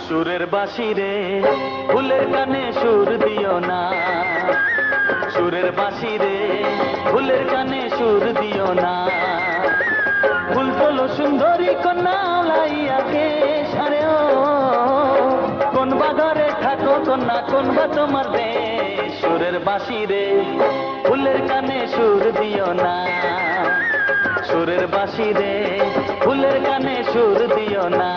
সুরের বাঁশি রে ফুলের কানে সুর দিও না, সুরের বাঁশি রে ফুলের কানে সুর দিও না। ফুল তোলো সুন্দরী কন্যা লাইয়াকে সারে, ও কোন বা ঘরে থাকো কন্যা, কোন বা তোমার দেশ। সুরের বাঁশি রে ফুলের কানে সুর দিও না, সুরের বাঁশি রে ফুলের কানে সুর দিও না।